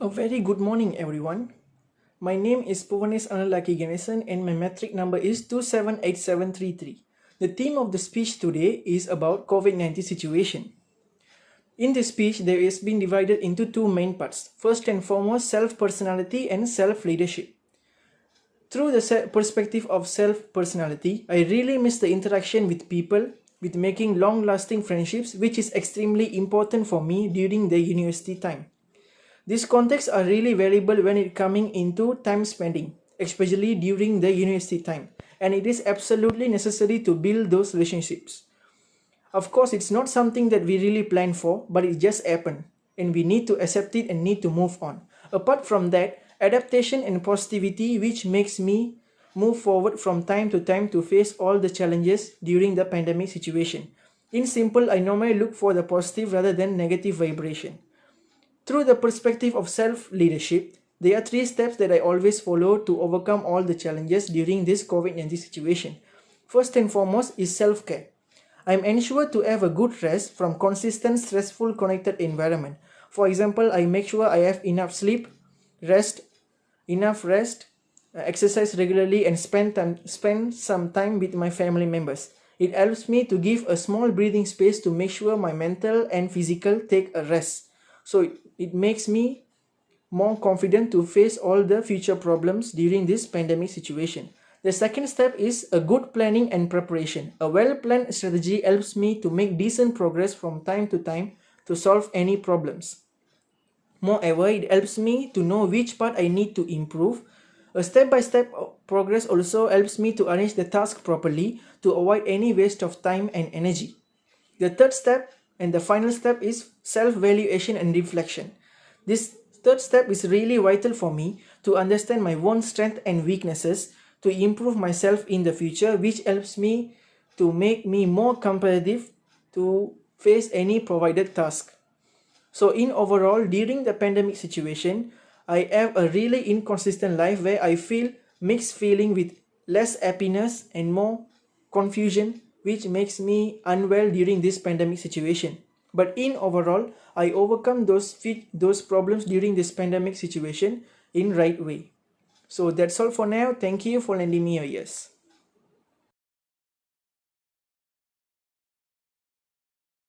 A very good morning, everyone. My name is Puvanes Analaki Ganesan and my metric number is 278733. The theme of the speech today is about COVID-19 situation. In this speech, there is been divided into two main parts. First and foremost, self-personality and self-leadership. Through the perspective of self-personality, I really miss the interaction with people, with making long-lasting friendships, which is extremely important for me during the university time. These contexts are really valuable when it coming into time spending, especially during the university time, and it is absolutely necessary to build those relationships. Of course, it's not something that we really plan for, but it just happened, and we need to accept it and need to move on. Apart from that, adaptation and positivity which makes me move forward from time to time to face all the challenges during the pandemic situation. In simple, I normally look for the positive rather than negative vibration. Through the perspective of self-leadership, there are three steps that I always follow to overcome all the challenges during this COVID-19 situation. First and foremost is self-care. I am ensured to have a good rest from consistent, stressful, connected environment. For example, I make sure I have enough sleep, enough rest, exercise regularly, and spend some time with my family members. It helps me to give a small breathing space to make sure my mental and physical take a rest. So it makes me more confident to face all the future problems during this pandemic situation. The second step is a good planning and preparation. A well-planned strategy helps me to make decent progress from time to time to solve any problems. Moreover, it helps me to know which part I need to improve. A step-by-step progress also helps me to arrange the task properly to avoid any waste of time and energy. The third step and the final step is self-valuation and reflection. This third step is really vital for me to understand my own strengths and weaknesses to improve myself in the future, which helps me to make me more competitive to face any provided task. So in overall, during the pandemic situation, I have a really inconsistent life where I feel mixed feeling with less happiness and more confusion, which makes me unwell during this pandemic situation. But in overall, I overcome those problems during this pandemic situation in right way. So that's all for now. Thank you for lending me your ears.